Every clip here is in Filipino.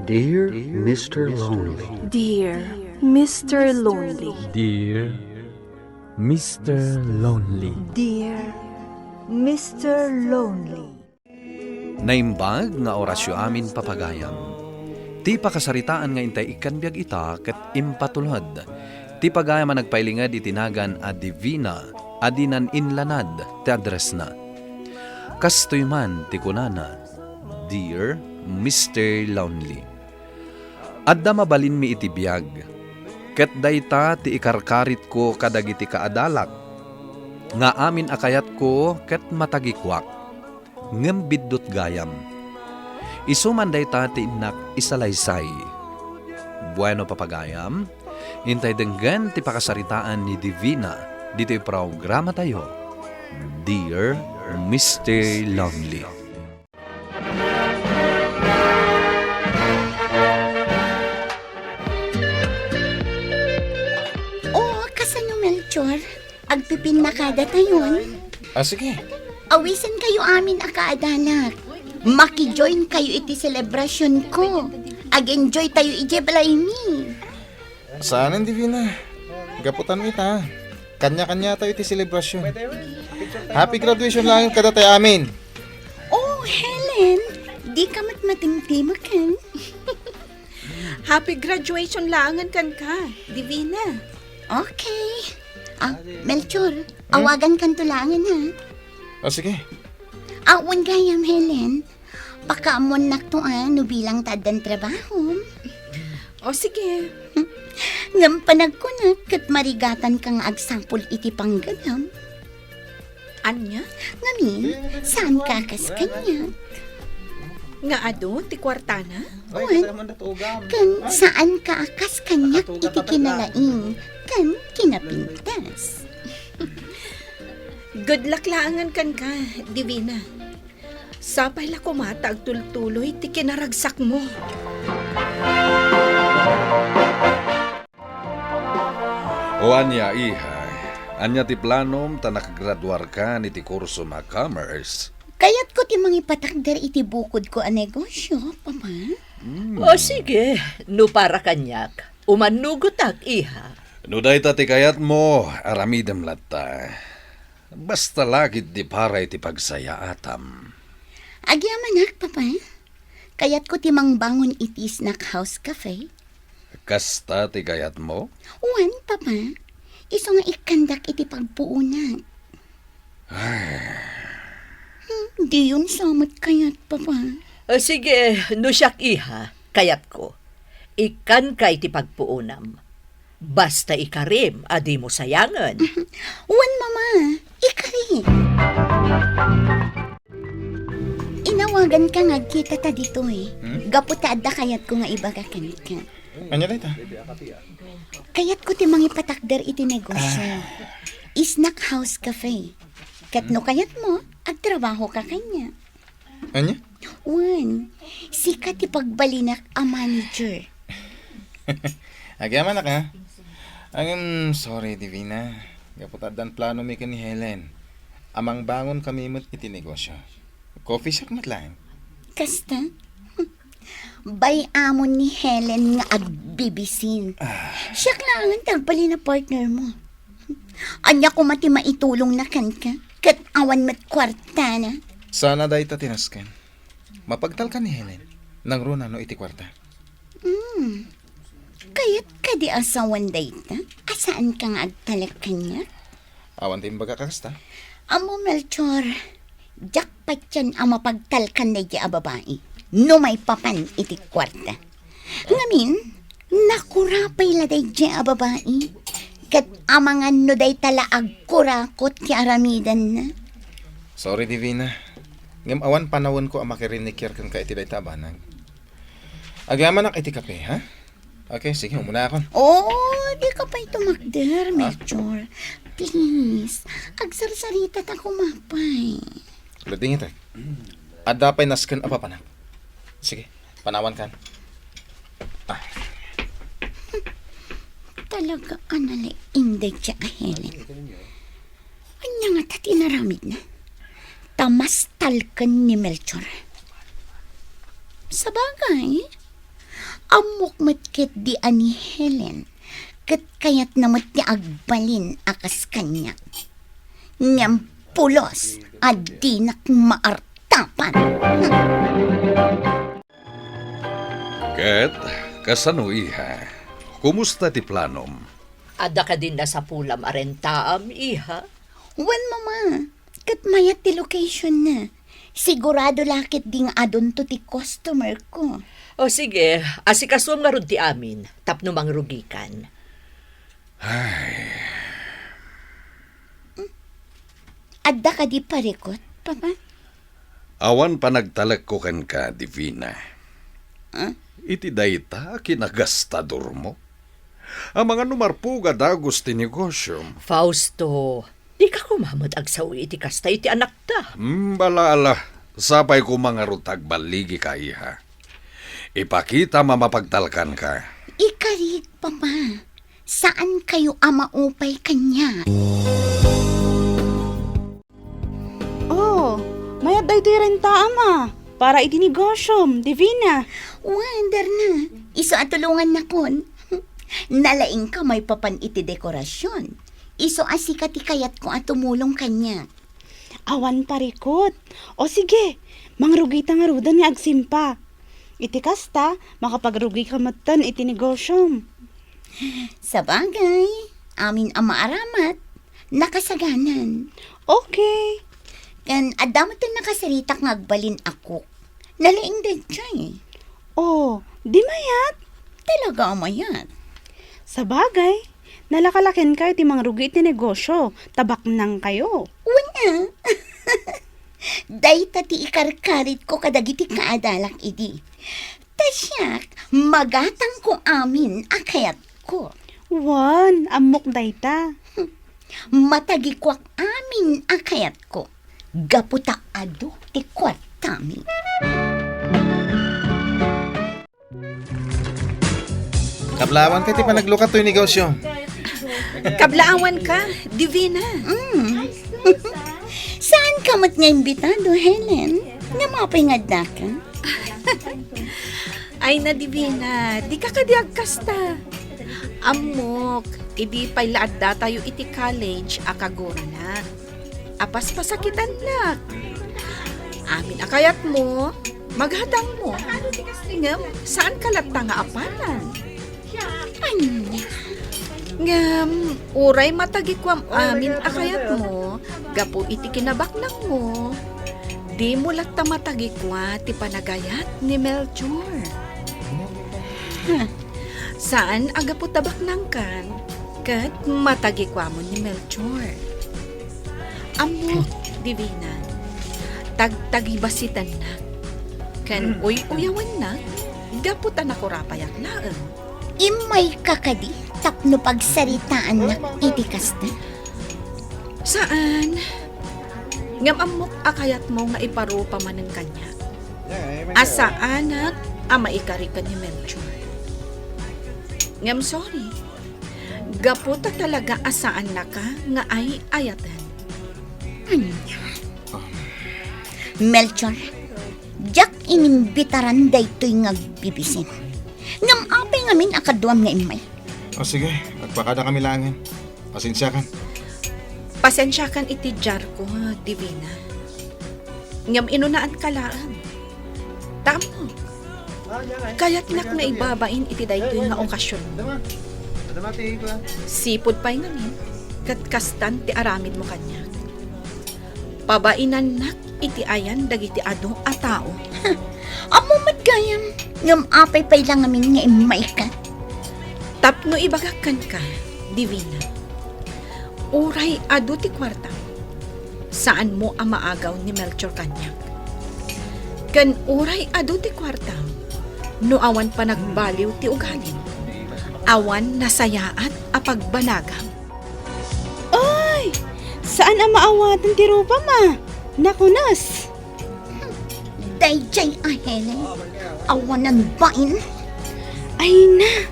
Dear Mr. Lonely. Dear Mr. Lonely. Dear Mr. Lonely. Dear Mr. Lonely. Naimbag nga orasyo amin papagayam. Ti pakasaritaan nga intay ikan biag ita ket impatulod. Ti pagayam nagpailingad itinagan a divina adinan inlanad ti address na. Kastoy man ti kunana, Dear Mr. Lonely. Adda mabalin mi iti biag. Ket dayta ti ikarkarit ko kadagiti kaadalak. Nga amin akayat ko ket matagikwak. Ngembiddot gayam. Isuman dayta ti inak isalaysay. Bueno papagayam, intay denggan ti pakasaritaan ni Divina dito programa tayo. Dear Mr. Lonely. Kasano Melchor? Agpipin na kada tayon. Sige. Awisan kayo amin akaadanak. Maki-join kayo iti celebration ko. Ag-enjoy tayo ijeblay mi. Saan ang Divina? Gaputan mo ita. Kanya-kanya tayo iti celebration. Happy graduation lang kada tayo amin. Oh, Helen. Di ka matmatimtimakan. Happy graduation langan kan ka, Divina. Okay. Melchor, awagan kan tulangan ha. Sige. Awan gayam, Helen. Pakaamon naktuan no bilang tadan trabaho. O sige. Ngam panagkunak kat marigatan kang agsapol iti pangganam. Anya? Ngamin, saan kakas kanya? Nga ado, ti kwartana? Kan saan kaakas kanyak iti kinalaing, kan kinapintas. Good luck langan kan ka, Divina. Sapay la kumata agtultuloy ti kinaragsak mo. O anya iha, anya ti planom ta nakagraduar ka ni ti kurso na commerce. Kaya't ko ti mangipatakder iti bukod ko a negosyo, papa. O sige, no para kanyak, umanugotak iha. No day ti kayat mo, aramidem latta. Basta lagid di para iti pagsaya atam. Agyamanak, papa. Kaya't ko ti mangbangon iti snack house cafe. Kasta ti kayat mo? Uwan, papa. Iso nga ikandak iti pagpuunan. Di yun samot kaya't, papa. O sige, no siyak iha, kayat ko. Ikan kay ti pagpuunam. Basta ikarim, adi mo sayangan. Uwan, mama. Ikari. Inawagan ka nga kita ta dito eh. Gaputada kayat ko nga ibaga ka. Anya dita? Kayat ko ti mangipatakder iti negosyo. Snack house cafe. Katno kayat mo, agtrabaho ka kanya. Anya? Uwan, sikat ti pagbalinak a manager. Agyaman na ka. Sorry, Divina. Gaputadan plano mi ka ni Helen. Amang bangon kami mo iti negosyo. Coffee shop mat lang. Kasta? Bay amon ni Helen nga agbibisin. Siya klangan tagbali na partner mo. Anya ko mati maitulong na kan ka. Kat awan mat kwarta na. Sana dahi ta tinaskan. Mapagtal ka ni Helen. Nang runa no iti kwarta. Kaya't ka di asawan dayta? Asaan ka nga agtalak kanya? Awan timbaga kakasta. Amo Melchor, jakpat yan ang mapagtalkan na a babae. No may papan iti kwarta. Ngamin, nakurapay la day a babae. Kat amangan no day tala agkurakot ti aramidan na. Sorry, Divina. Ngam awan panawon ko ang makirinikir kang ka iti day tabanag. Agyaman ang iti kape, ha? Okay, sige, umuna ako. Oh, di ka pa ito magder, Melchor. Please, agsarsarita ta kumapay. Lading ito. Ada pa'y nasken apa panak. Sige, panawan kan. Talaga anala inday siya Helen. Anya nga tati naramid na. Tamas talkan ni Melchor. Sa bagay, Amok matkit di ani Helen. Kat kayat namat ti agbalin akas kanya. Ngam pulos adinak maartapan. Ket, kasano iha? Kumusta ti planom? Ada ka din na sa pulam arentaam, iha. Wan mama, kat mayat ti location na. Sigurado lakit ding adon to ti customer ko. O sige, asikasuam nga ron ti amin, tapno mangrugikan. Adda ka di parikot, papa? Awan pa nagtalag ko kan ka, Divina. Huh? Iti dayta kinagastador mo. Ang mga numarpuga dagos ti negosyo. Fausto, di ka kumamad agsawi iti kasta iti anak ta. Balala, sapay ko mga rutag baligi ka iha. Ipakita mamapagtalkan ka. Ikarig, papa. Saan kayo amaupay kanya? Oh, mayat dahi ito renta ama. Para iti negosyom, Divina. Wonder na. Iso atulungan na kon. Nalaing ka may papan iti dekorasyon. Iso asikati kayat ko at tumulong kanya. Awan parikot. O sige, mangrugi ta nga rudan nga agsimpa. Iti kasta, makapagrugi ka matan iti negosyom. Sa bagay, amin ang maaramat. Nakasaganan. Okay. Kan adamatan nakasaritak ngagbalin ako. Nalaing din siya eh. Oh, di mayat. Talaga amayat. Sa bagay, nalakalakin ka iti mangrugi iti negosyo. Tabak nang kayo. Una. Dayta ti ikarkarit ko kadagiti kaadalak idi. Tasyak, magatang ko amin akayat ko. Wan, amok dayta. Matagikwak amin akayat ko. Gaputa ado ti kwartami. Kablawan ka ti pa naglukat to yung negosyo. Kablaawan ka, Divina. Saan ka mat nga imbitado, Helen? Namapay nga ka? Ay na, Divina, di ka kadiag kasta. Amok, idi pay laadda tayo iti college akagura na. Apas pasakitan na. Amin akayat mo, maghatang mo. Ngam, saan ka latta nga apanan? Ngam, uray matagikwam amin akayat mo, gapo iti kinabaknang mo. Di mo latta matagikwa ti panagayat ni Melchor. Saan agapo tabaknang kan, kat matagikwa mo ni Melchor. Amok, Divina, tagtagibasitan na. Kan uyawan na, gaputan ako rapayak laang. Imay kakadi, tapno pagsaritaan na iti kasta. Saan? Ngam amok akayat mo nga iparo pa man ng kanya. Asa anak, ama ikari ka ni Melchor. Ngam sorry, gaputa talaga asaan na ka nga ay ayatan. Melchor, jak inimbitaran daytoy nga bibisin. Ngam apay ngamin akaduam nga imay. O sige, magpakada kami langin. Pasensya kan. Pasensya kan iti jar ko, Divina. Ngam inunaan kalaan. Tamo. Kaya't nak na ibabain iti daytoy nga okasyon mo. Sipod pa'y ngamin, katkastan ti aramid mo kanya. Pabainan nak iti ayan dagiti ado a tao. Amo matgayam, ngam apay pay lang ngamin nga imay ka. Tapno ibagakan ka, Divina. Uray ado ti kwarta. Saan mo ang maagaw ni Melchor kanyak? Kan uray ado ti kwarta. No awan pa nagbaliw ti uganin. Awan nasayaat a pagbanagam. Ay, saan ang maawatan ti rupa ma? Nakunas. Dayjay Helen, awanan bain. Ay na,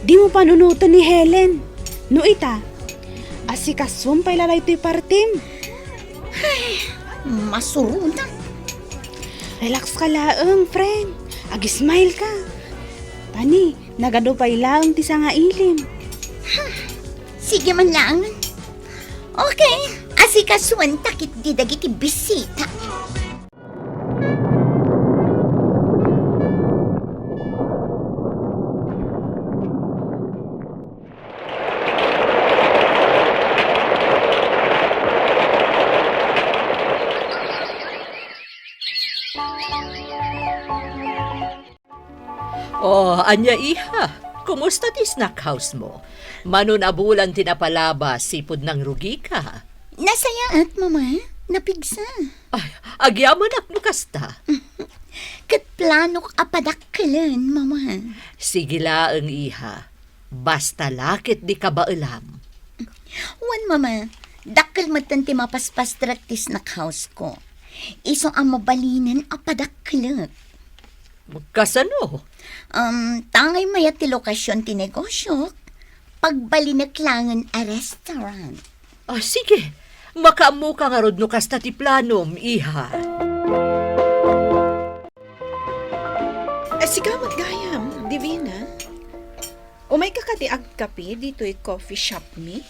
di mo panunutan ni Helen. No ita, asikaswam pa'y lalay to'y partim. Masurunan. Relax ka laang, friend. Ag-smile ka. Pani, nagadupay lang ti nga ilim. Sige man lang. Okay, asikasuan takit di dagiti bisita. Oh, anya iha. Kumusta ti snack house mo? Manunabulan tinapalaba sipod ng rugi ka. Nasayaat, mama. Napigsa. Ay, agyaman ak no kasta. Kat planok apadakkalan, mama. Sige laang iha. Basta lakit di ka ba alam. Wan, mama. Dakkel matan ti mapaspas traktis na house ko. Iso ang mabalinan apadakkelak. Kasano? Tangay mayat ti lokasyon ti negosyo. Pagbalinaklangan a restaurant. Ah, sige. Makaamu ka nga rod no kasta ti planom, iha. Sigamat gayam, Divina. Umay ka kati agkape dito'y coffee shop mi?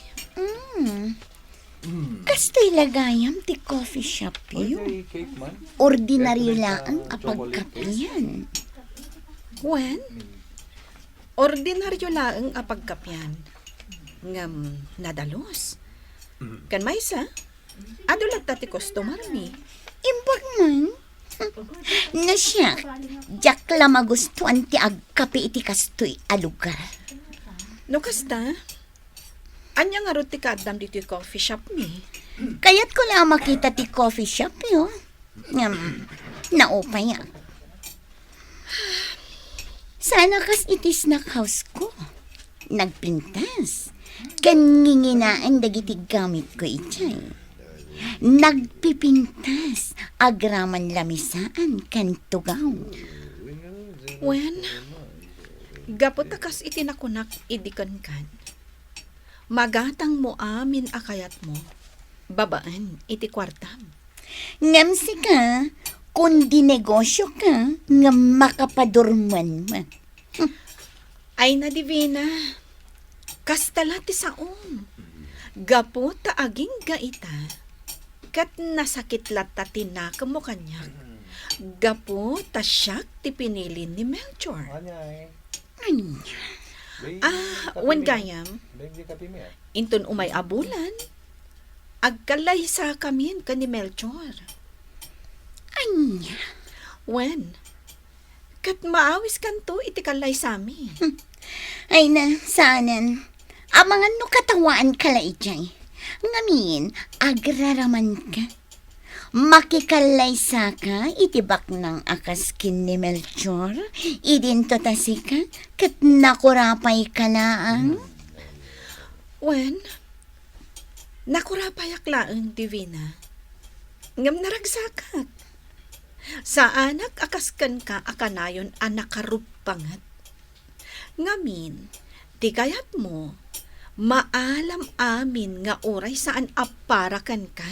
Kastoy lagayam ti coffee shop yun. Ordinaryo lang ang apagkapian. When? Ordinaryo laeng apagkapyan. Ngam nadalos. Kan maysa? Adulat ti customer mi. Imbag man. Na siya, jak la magustuhan ti agkape iti kastoy a lugar. No kasta? Anya nga ro ti kaadam dito yung coffee shop mi. Kaya't ko lang makita ti coffee shop yun. Naupay yan. Sana kas iti snack house ko. Nagpintas. Kaninginaan dagiti gamit ko itay. Nagpipintas. Agraman lamisaan kan tugaw. When? Gapot takas itinakunak idikan-kan. Magatang mo amin akayat mo. Babaan iti kwartam. Ngamsi ka, kundi negosyo ka, nga makapadurman mo. Ay na Divina. Kastala ti saom. Gapo ta aging gaita. Kat nasakit lata tinaka mo kanyak. Gapo ta siyak ti pinilin ni Melchor. Wen gayam. Inton umay abulan. Agkalay sa kamin ka ni Melchor. Anya? Wen? Kat maawis kanto iti kalay sa amin. Ay na, sanan. Amangan no katawaan kala ijay. Ngamin, agraraman ka. Makikalay sa ka, itibak ng akaskin ni Melchor. Idinto tasi ka, kat nakurapay ka laang. Wen? Nakurapayak laang, Divina. Ngam naragsakat. Sa anak akaskan ka akanayon anak karupangat. Ngamin, di kayat mo, maalam amin nga oray saan aparakan ka.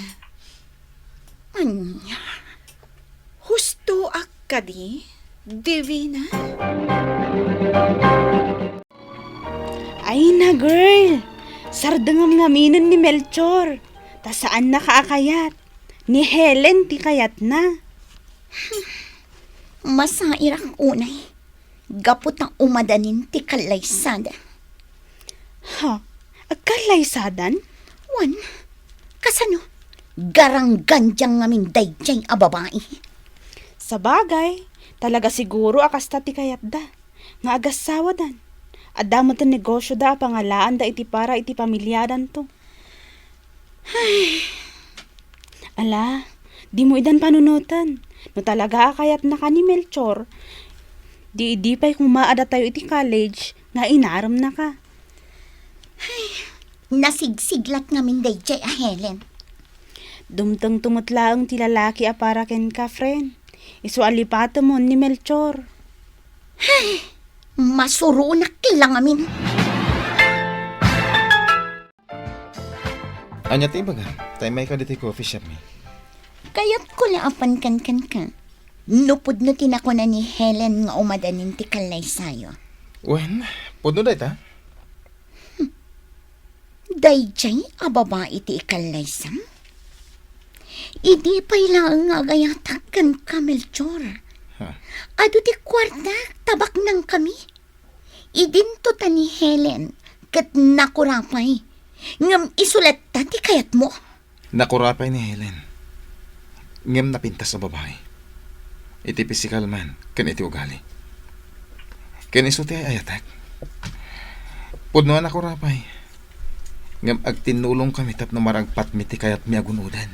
Anya? Husto ak kadi, Divina? Ay na girl, sardangam ngaminan ni Melchor. Ta saan na kaakayat? Ni Helen ti kayat na. Masairak unay. Gapot ang umadanin ti kalaysada. Ha? Agkalaysadan? Wan, kasano? Garang-gandyang ngamin dayjay a babae. Sa bagay, talaga siguro akasta ti kayat da. Nga agasawadan. Adda mo tan negosyo da pangalaan da iti para iti pamilyadan to. Ala, di mo idan panunutan. No talaga akayat na ka ni Melchor. Di pa'y kung maada tayo iti college, nga inaram na ka. Nasigsiglat ngamin dayjay a Helen. Dumtang tumutlaang ti lalaki a para ken ka, friend. Isu alipata mo ni Melchor. Masurunak lang amin. Anya ti baga, tayo may ka dito coffee shop mi. Kaya't ko laapan kan ka. Nupod no tinako na ni Helen nga umadanin ti kalay sayo. Wen, puno na ita. Dayjay a babae ti ikalaysam? Idi pa'y lang nga gayatakan ka, Melchor. Ha? Ado ti kwarta, tabak nang kami. Idinto ta ni Helen, kat nakurapay. Ngam isulat ta ti kayat mo. Nakurapay ni Helen. Ngem napintas sa babae. Iti physical man, kan iti ugali. Kan iso ti ayatak. Pudnoan nakurapay. Ngam agtinulong kami tap na maragpat mi ti kayat mi agunudan.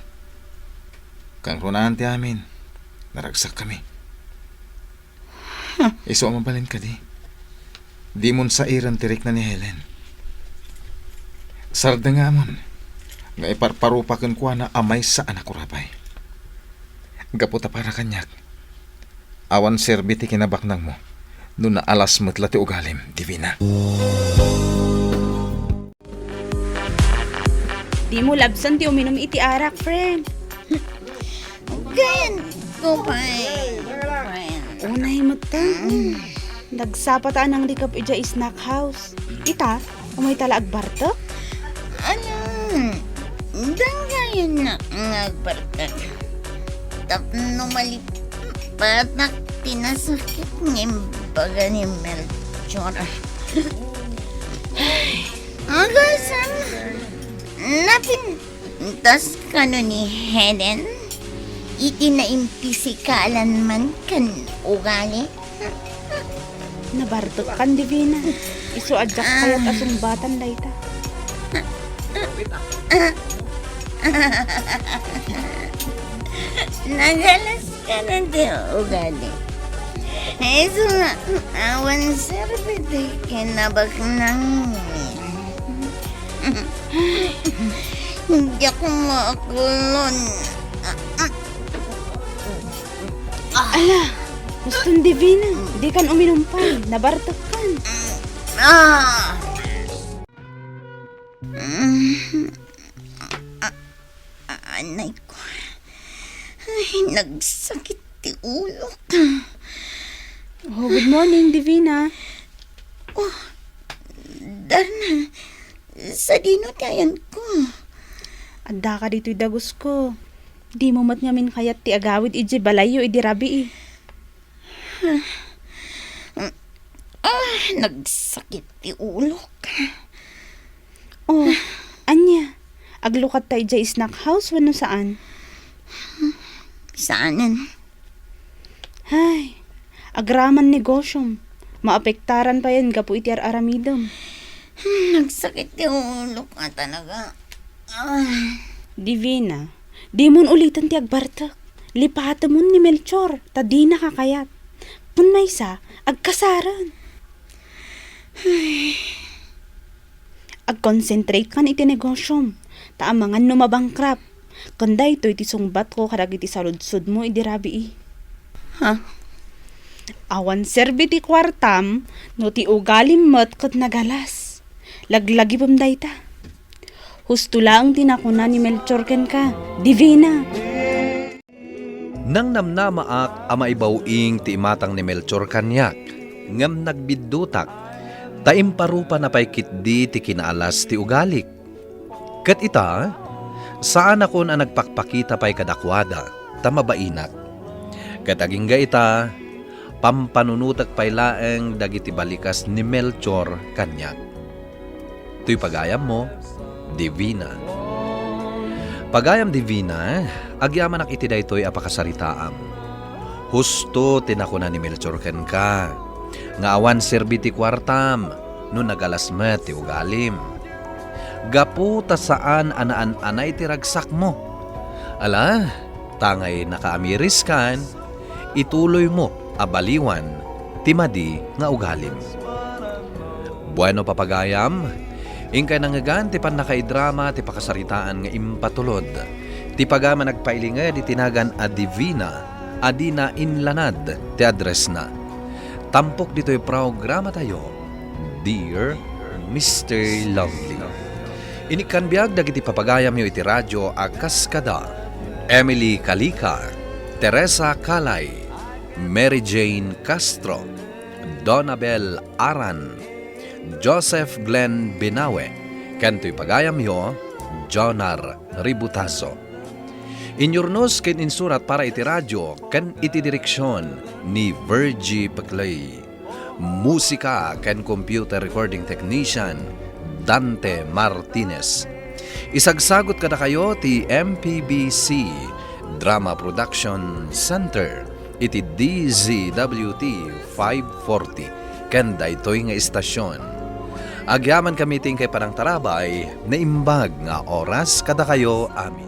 Kang runaan ti amin, naragsak kami. Iso ang mabalin ka di. Di mon sa iran tirik na ni Helen. Sarda nga mon, nga iparparupakan ko na amay sa anak ko rapay. Gaputa para kanyak. Awan serbi ti kinabaknang mo, no na alas matla ti ugalim, Divina. Di mo labsan ti uminom iti arak, friend. Ganyan ko pa Unay mo ta. Nagsapataan ang likap ija snack house. Ita, umay tala agbarto? Ano? Dangayon na ngagbarkag. Tapno malipat na tinasakit ng baga ni Melchor. Agasan, napintas ka no ni Helen? Iti na impisikalan man kan ugali? Nabarto kan, Divina. Iso adyak kayat asumbatan dayta. Nagalas ka na di ugali. Eso nga, awan serbete kinabak nang hindi ako makulon. Ala, gustong Divina. Di kan uminom pa. Nabarto kan. Ah! Anay ko. Ay, nagsakit ti ulo ka. Oh, good morning, Divina. Darna, sa dino tayan ko. Adda ka dito'y dagos ko. Di mo mat ngamin kayat ti agawid iji balayo idi rabi eh. Nagsakit ti ulo ka. Oh, anya. Aglukat tayo dya snack house wano saan? Saanan? Hay, agraman negosyom. Maapektaran pa yan gapu iti aramidom. Nagsakit ti ulo ka talaga. Divina, di mon ulitan ti agbartak. Lipata mon ni Melchor, ta di nakakayat. Punay sa, agkasaran. Ag-concentrate kan iti negosyom. Ta amangan no mabangkrap. Kanda ito iti sungbat ko karag iti saludsud mo idi rabi eh. Ha? Awan serbi ti kwartam no ti ugalim mat kat nagalas. Laglagi pam dayta. Husto lang tinakuna ni Melchor ken ka. Divina. Nang namnamaak ama ibawing ti imatang ni Melchor kanyak, ngam nagbiddutak, taimparupa na paykit di ti kinaalas ti ugalik. Kat ita, saan ako na nagpakpakita pa'y kadakwada, tamabainak. Kat agingga ita, pampanunutak pa'y laeng dagiti balikas ni Melchor kanyak. Tuy pagayam mo, Divina. Pagayam Divina, agyamanak iti daytoy apakasaritaam. Husto tinakuna ni Melchor ken ka, nga awan serbi ti kwartam, no nagalasmet ti ugalim. Gapu ta saan anaan-anay ti ragsak mo. Ala, tangay nakaamiris kan, ituloy mo abaliwan ti madi nga ugalim. Bueno papagayam, ingkay nangagan ti panakaidrama ti pakasaritaan nga impatulod. Ti pagama nagpailinga di tinagan a Divina, adina inlanad ti address na. Tampok dito'y programa tayo, Dear Mr. Lovely. Inikanbiag dagiti papagayam yo iti radyo a Kaskada, Emily Kalika, Teresa Kalay, Mary Jane Castro, Donabel Aran, Joseph Glenn Binawe, ken tuy pagayam yo, Jonar Ributaso. Inyurnos ken insurat para iti radyo ken iti direksyon ni Virgie Paclay. Musika ken computer recording technician Dante Martinez. Isagsagot kada kayo ti MPBC Drama Production Center iti DZWT 540 ken daytoy nga istasyon. Agyaman kami ting kay Parang Tarabay na imbag nga oras kada kayo amin.